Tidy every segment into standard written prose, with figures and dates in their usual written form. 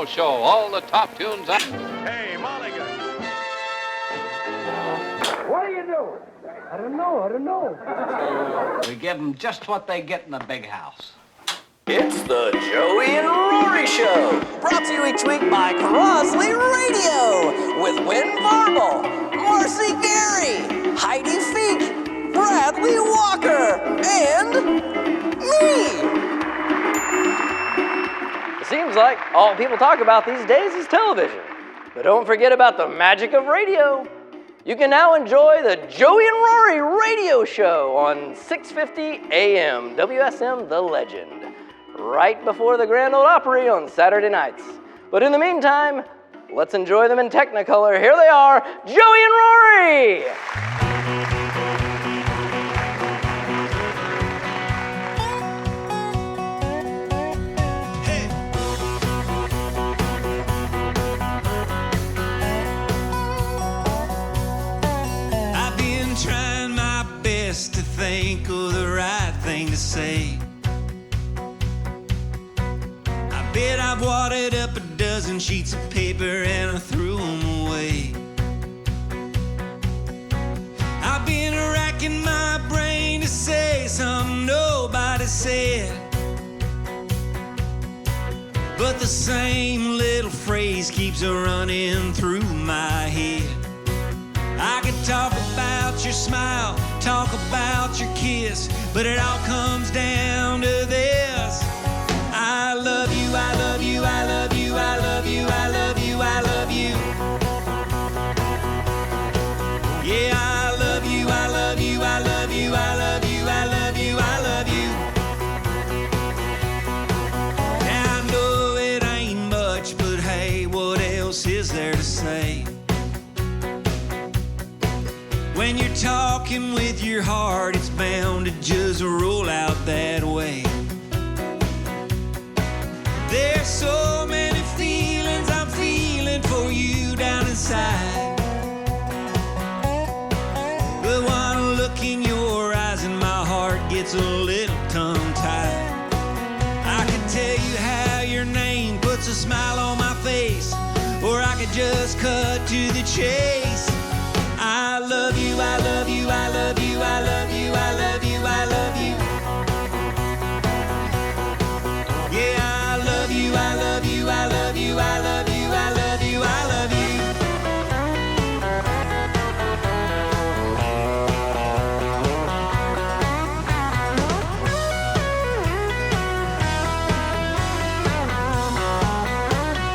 Joe Show. All the top tunes. Hey, Mulligan. What are you doing? I don't know. We give them just what they get in the big house. It's the Joey and Rory Show, brought to you each week by Crossley Radio, with Wynn Varble, Marcy Gary, Heidi Feek, Bradley Walker, and me. It seems like all people talk about these days is television, but don't forget about the magic of radio. You can now enjoy the Joey and Rory Radio Show on 650 AM WSM The Legend, right before the Grand Ole Opry on Saturday nights. But in the meantime, let's enjoy them in Technicolor. Here they are, Joey and Rory! I've been trying my best to think of the right thing to say. Bet I've wadded up a dozen sheets of paper and I threw them away. I've been racking my brain to say something nobody said, but the same little phrase keeps running through my head. I could talk about your smile, talk about your kiss, but it all comes down to this: I love you, I love you, I love you, I love you, I love you, I love you. Yeah, I love you, I love you, I love you, I love you, I love you, I love you. Now I know it ain't much, but hey, what else is there to say? When you're talking with your heart, it's bound to just roll out that way. There's so many feelings I'm feeling for you down inside, but one look in your eyes and my heart gets a little tongue-tied. I could tell you how your name puts a smile on my face, or I could just cut to the chase. I love you, I love you, I love you, I love you, I love you, I love you. Yeah, I love you, I love you, I love you, I love you, I love you, I love you.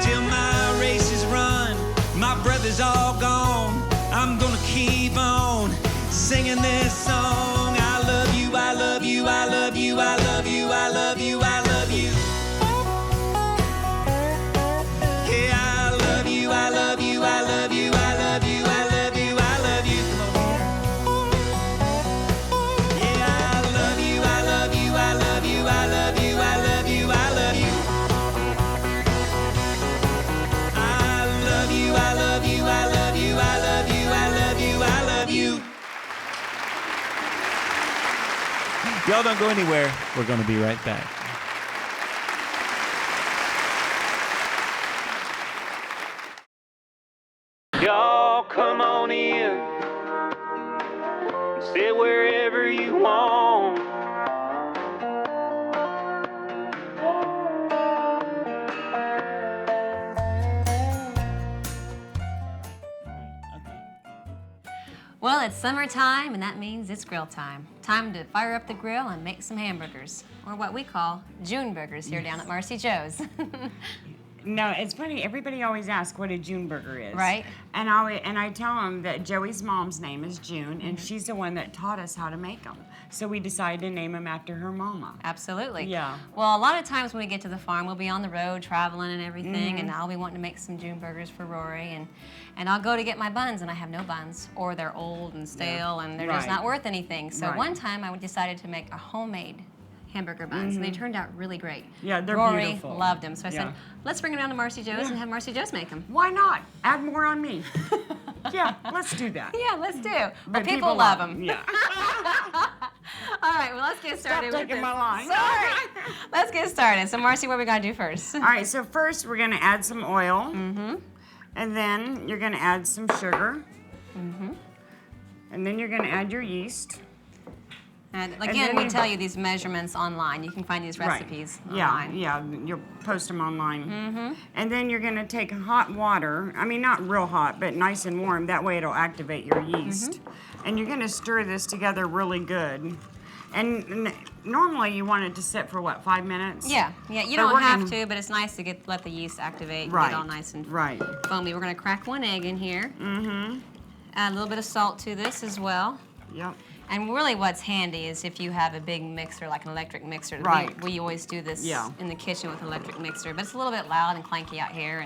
Till my race is run, my brother's all gone, I'm gonna keep on singing this song. I love you, I love you, I love you, I love you, I love you, I love you. Yeah, I love you, I love you, I love you, I love you, I love you, I love you. Yeah, I love you, I love you, I love you, I love you, I love you, I love you. I love you, I love you, I love you, I love you, I love you, I love you. Y'all don't go anywhere. We're going to be right back. Y'all come on in and sit wherever you want. Well, it's summertime, and that means it's grill time. Time to fire up the grill and make some hamburgers, or what we call June burgers here down at Marcy Jo's. No, it's funny. Everybody always asks what a June burger is. Right. And I tell them that Joey's mom's name is June, and she's the one that taught us how to make them. So we decided to name them after her mama. Absolutely. Yeah. Well, a lot of times when we get to the farm, we'll be on the road traveling and everything, and I'll be wanting to make some June burgers for Rory, and I'll go to get my buns, and I have no buns, or they're old and stale, and they're just not worth anything. So one time I decided to make a homemade hamburger buns, and they turned out really great. Yeah, they're Rory beautiful. loved them, so I said, let's bring them down to Marcy Jo's and have Marcy Jo's make them. Why not? Add more on me. Yeah, let's do that. Yeah, let's do. But Well, people love them. Yeah. All right, well, let's get started. Stop taking my line. Sorry. Let's get started. So, Marcy, what are we going to do first? All right, so first we're going to add some oil. Mm-hmm. And then you're going to add some sugar. Mm-hmm. And then you're going to add your yeast. And again, we tell you these measurements online. You can find these recipes online. Yeah, you'll post them online. Mm-hmm. And then you're going to take hot water. I mean, not real hot, but nice and warm. That way it'll activate your yeast. Mm-hmm. And you're going to stir this together really good. And normally you want it to sit for, what, 5 minutes? Yeah. You don't have to, but it's nice to let the yeast activate and get all nice and foamy. We're going to crack 1 egg in here. Mm-hmm. Add a little bit of salt to this as well. Yep. And really what's handy is if you have a big mixer, like an electric mixer. We always do this in the kitchen with an electric mixer, but it's a little bit loud and clanky out here,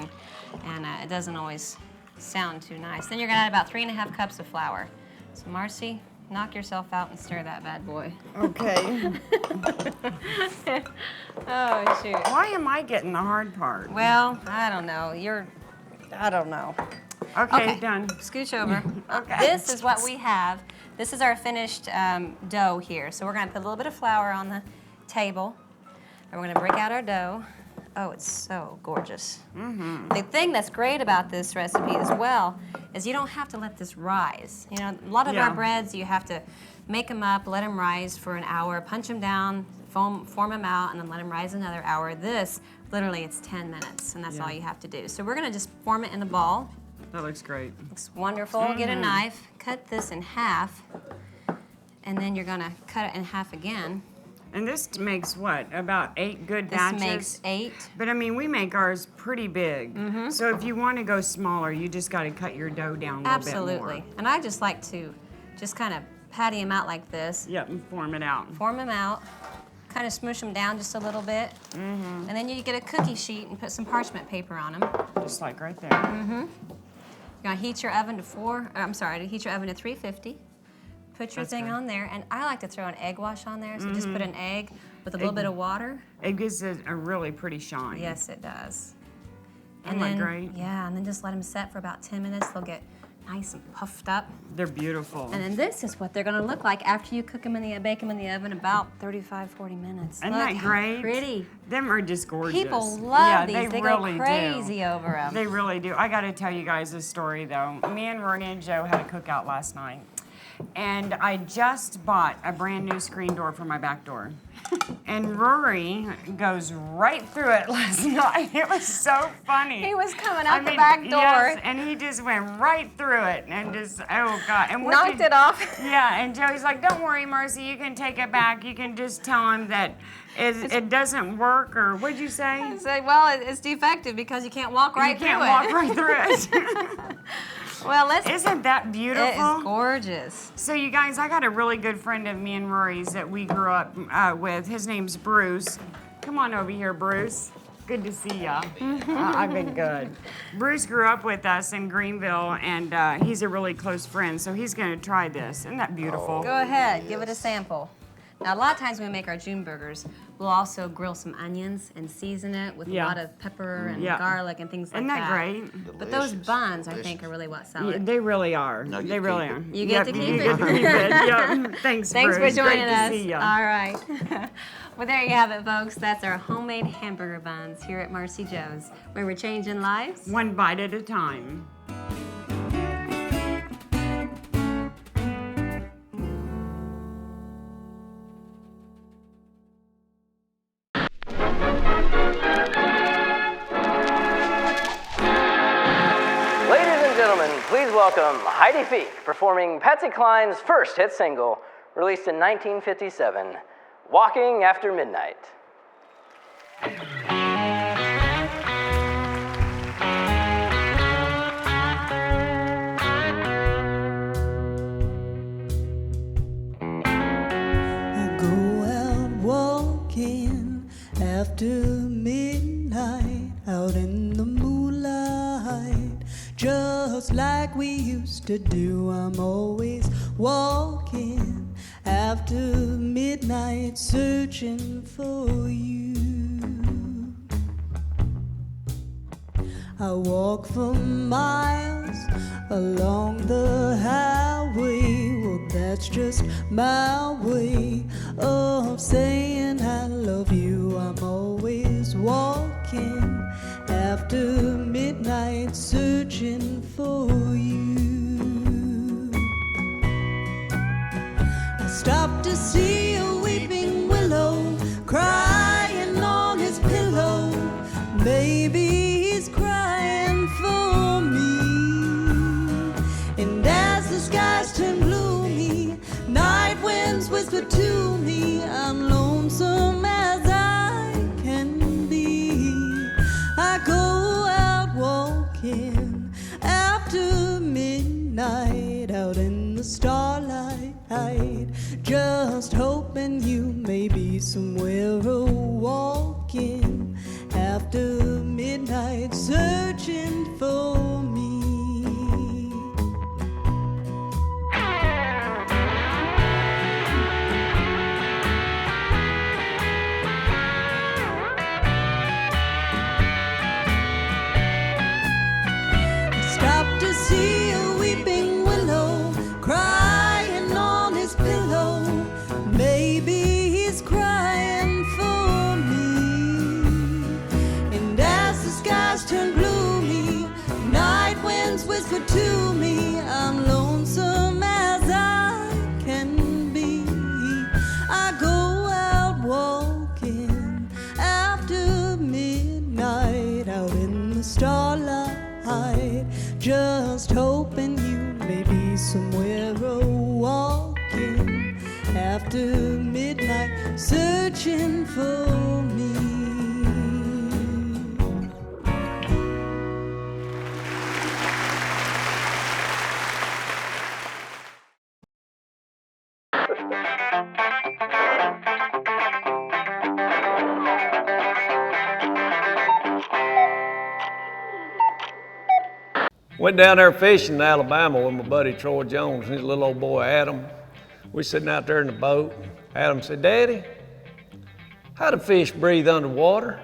and it doesn't always sound too nice. Then you're gonna add about 3½ cups of flour. So Marcy, knock yourself out and stir that bad boy. Okay. Oh, shoot. Why am I getting the hard part? Well, I don't know. I don't know. Okay, done. Scooch over. Okay. This is what we have. This is our finished dough here. So we're going to put a little bit of flour on the table, and we're going to break out our dough. Oh, it's so gorgeous. Mm-hmm. The thing that's great about this recipe as well is you don't have to let this rise. You know, a lot of our breads, you have to make them up, let them rise for an hour, punch them down, form them out, and then let them rise another hour. This, literally, it's 10 minutes, and that's all you have to do. So we're going to just form it in a ball. That looks great. Looks wonderful. Mm-hmm. Get a knife, cut this in half, and then you're gonna cut it in half again. And this makes what, about 8 good batches? This makes 8. But I mean, we make ours pretty big. Mm-hmm. So if you want to go smaller, you just got to cut your dough down a little bit more. Absolutely. And I just like to just kind of patty them out like this. Yep, and form it out. Form them out. Kind of smoosh them down just a little bit. Mm-hmm. And then you get a cookie sheet and put some parchment paper on them. Just like right there. Mm-hmm. You're gonna heat your oven to 350. Put your thing on there, and I like to throw an egg wash on there. So just put an egg with a little bit of water. It gives it a really pretty shine. Yes, it does. Isn't that great? Yeah, and then just let them set for about 10 minutes. They'll get nice and puffed up. They're beautiful. And then this is what they're gonna look like after you cook them bake them in the oven about 35, 40 minutes. Isn't that great? Pretty. Them are just gorgeous. People love these. They really go crazy over them. They really do. I gotta tell you guys a story though. Me and Rory and Joe had a cookout last night. And I just bought a brand new screen door for my back door. And Rory goes right through it last night. It was so funny. He was coming out the back door. Yes, and he just went right through it and just, oh God. And knocked it off. Yeah, and Joey's like, don't worry, Marcy, you can take it back. You can just tell him that it doesn't work, or what'd you say? I said, well, it's defective because you can't walk right through it. You can't walk right through it. Well, isn't that beautiful? It is gorgeous. So you guys, I got a really good friend of me and Rory's that we grew up with. His name's Bruce. Come on over here, Bruce. Good to see ya. I've been good. Bruce grew up with us in Greenville, and he's a really close friend, so he's gonna try this. Isn't that beautiful? Go ahead, give it a sample. Now, a lot of times when we make our June burgers, we'll also grill some onions and season it with a lot of pepper and garlic and things like that. Isn't that great? But those buns, I think, are really what sell it. Yeah, they really are. No, they really are. You get to keep it. You get to keep it. Yep. Thanks, Thanks Bruce. for joining Great us. To see ya. All right. Well, there you have it, folks. That's our homemade hamburger buns here at Marcy Jo's, where we're changing lives one bite at a time. Please welcome Heidi Feek performing Patsy Cline's first hit single, released in 1957, Walking After Midnight. I go out walking after midnight, out in the moonlight, just like we used to do. I'm always walking after midnight, searching for you. I walk for miles along the highway. Well, that's just my way of saying I love you. I'm always walking after midnight searching for you. I stopped to see a weeping willow crying on his pillow. Maybe he's crying for me. And as the skies turn gloomy, night winds whisper to me, I'm lonesome as I can be. I go out walking after midnight, out in the starlight, just hoping you may be somewhere walking after midnight, searching for me. Stop to see a weeping willow crying on his pillow. Maybe he's crying for me. And as the skies turn gloomy, night winds whisper to me, I'm lonesome as I can be. I go out walking after midnight, out in the starlight, just hoping you may be somewhere walking after midnight, searching for me. Went down there fishing in Alabama with my buddy Troy Jones and his little old boy Adam. We sitting out there in the boat. Adam said, Daddy, how do fish breathe underwater?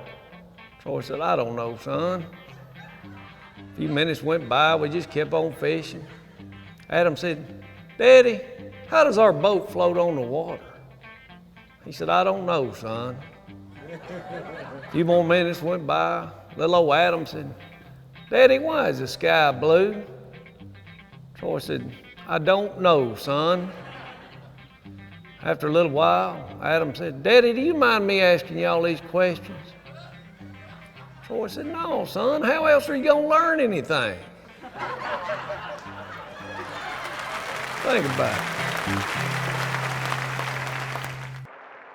Troy said, I don't know, son. A few minutes went by, we just kept on fishing. Adam said, Daddy, how does our boat float on the water? He said, I don't know, son. A few more minutes went by. Little old Adam said, Daddy, why is the sky blue? Troy said, I don't know, son. After a little while, Adam said, Daddy, do you mind me asking you all these questions? Troy said, no, son, how else are you gonna learn anything? Think about it.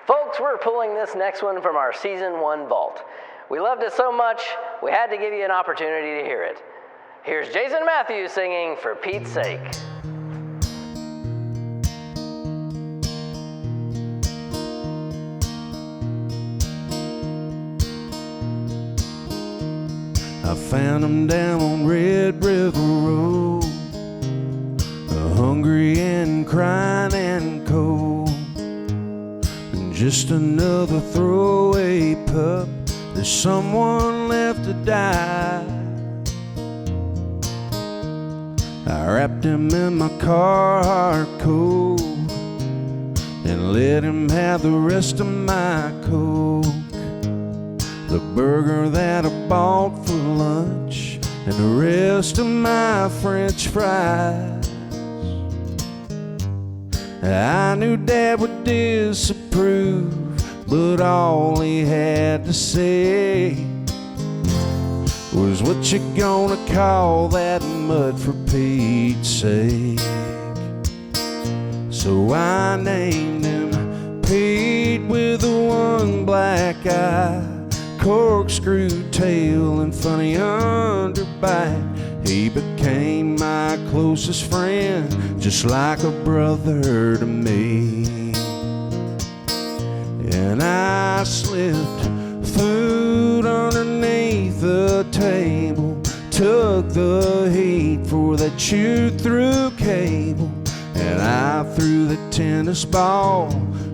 Folks, we're pulling this next one from our Season 1 vault. We loved it so much, we had to give you an opportunity to hear it. Here's Jason Matthews singing For Pete's Sake. I found him down on Red River Road, hungry and crying and cold, and just another throwaway pup. There's someone left to die. I wrapped him in my Carhartt coat and let him have the rest of my Coke, the burger that I bought for lunch, and the rest of my French fries. I knew Dad would disapprove, but all he had to say was, what you gonna call that mud, for Pete's sake? So I named him Pete, with the one black eye, corkscrew tail and funny underbite. He became my closest friend, just like a brother to me. And I slipped food underneath the table, took the heat for that chewed-through cable, and I threw the tennis ball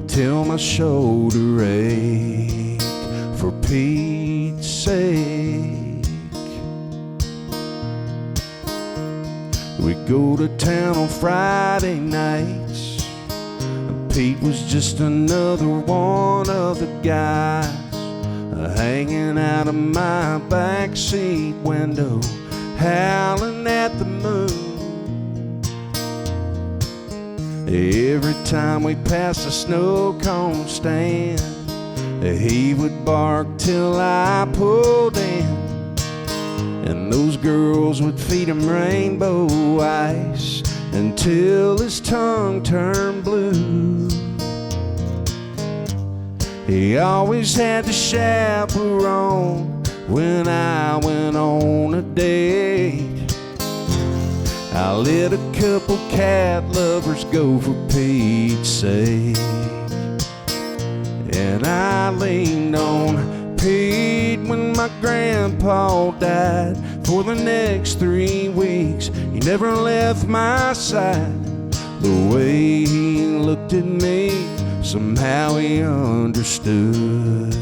till my shoulder ached, for Pete's sake. We'd go to town on Friday nights, Pete was just another one of the guys hanging out of my backseat window, howling at the moon. Every time we passed a snow cone stand, he would bark till I pulled in, and those girls would feed him rainbow ice until his tongue turned blue. He always had the chaperone when I went on a date. I let a couple cat lovers go for Pete's sake, and I leaned on Pete when my grandpa died. For the next 3 weeks, he never left my side. The way he looked at me, somehow he understood.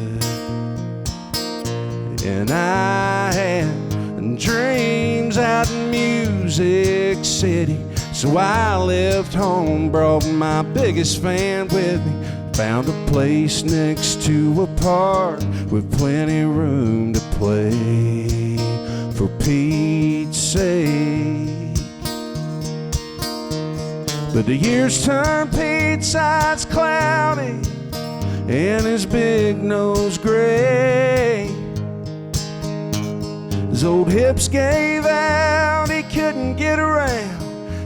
And I had dreams out in Music City, so I left home, brought my biggest fan with me, found a place next to a park with plenty room to play for Pete's sake. But the years turned Pete's eyes cloudy and his big nose gray. His old hips gave out, he couldn't get around,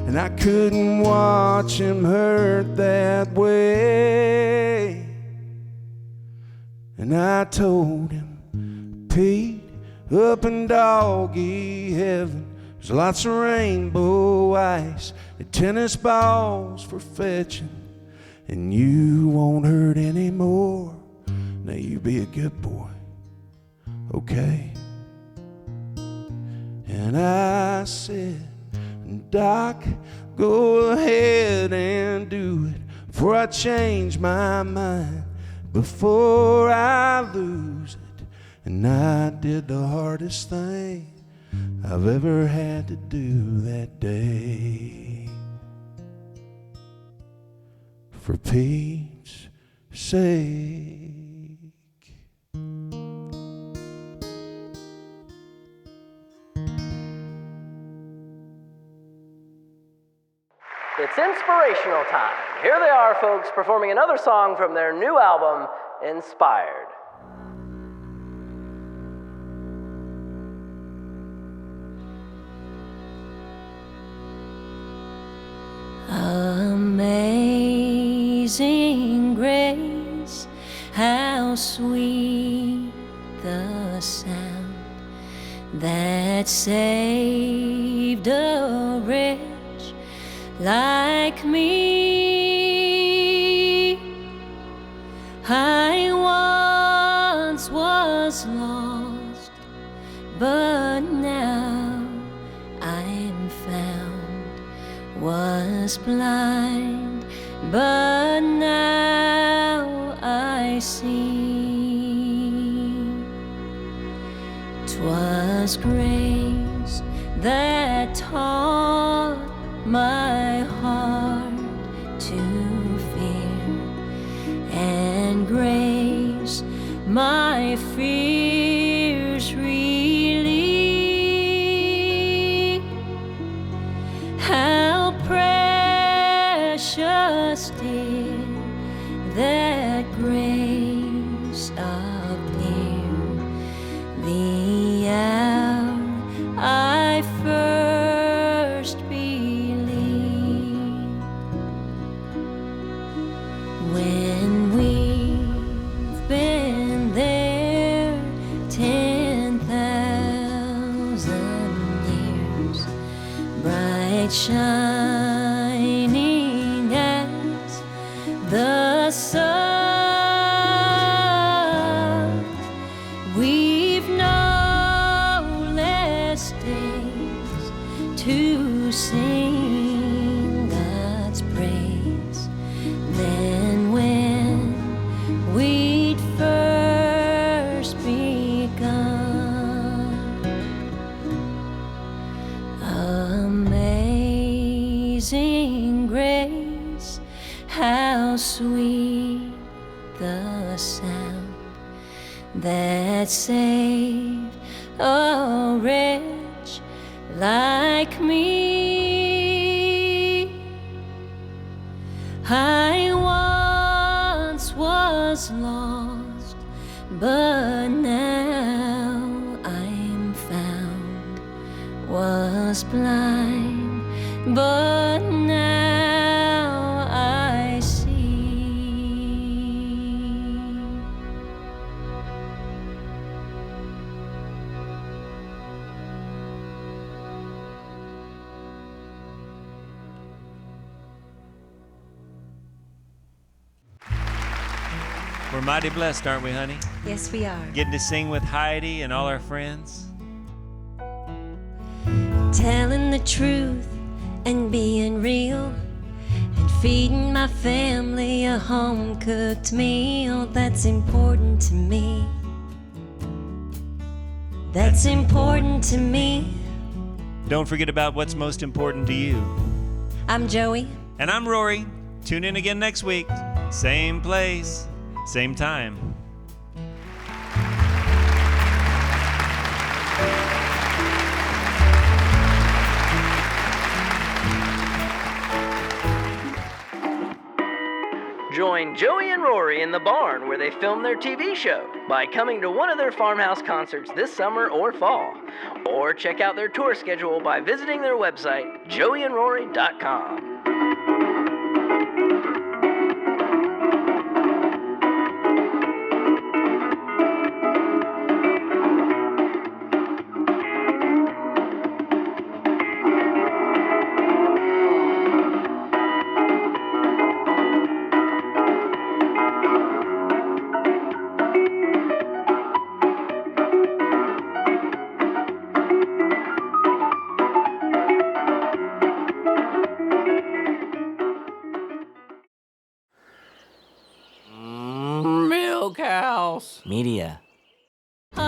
and I couldn't watch him hurt that way. And I told him, Pete, up in doggy heaven, there's lots of rainbow ice and tennis balls for fetching, and you won't hurt anymore. Now you be a good boy, okay? And I said, Doc, go ahead and do it before I change my mind, before I lose it. And I did the hardest thing I've ever had to do that day, for Pete's sake. It's inspirational time. Here they are, folks, performing another song from their new album, Inspired. Amazing grace, how sweet the sound that saved a wretch like me. I once was lost, but now I am found. Was blind, but now I see. 'Twas grace that taught my heart to fear, and grace my fears relieve. How precious did that grace appear the hour I first believed. When we've been there 10,000 years, bright shining as the sun, we've no less days to sing God's praise than when we'd first begun. Amazing grace, how sweet the sound that saved a wretch like me. I once was lost, but now I'm found. Was blind, but now I see. We're mighty blessed, aren't we, honey? Yes, we are. Getting to sing with Heidi and all our friends. Telling the truth and being real, and feeding my family a home-cooked meal. That's important to me. That's important to me. Don't forget about what's most important to you. I'm Joey. And I'm Rory. Tune in again next week. Same place, same time. Join Joey and Rory in the barn where they film their TV show by coming to one of their farmhouse concerts this summer or fall. Or check out their tour schedule by visiting their website, joeyandrory.com. Milk House. Media.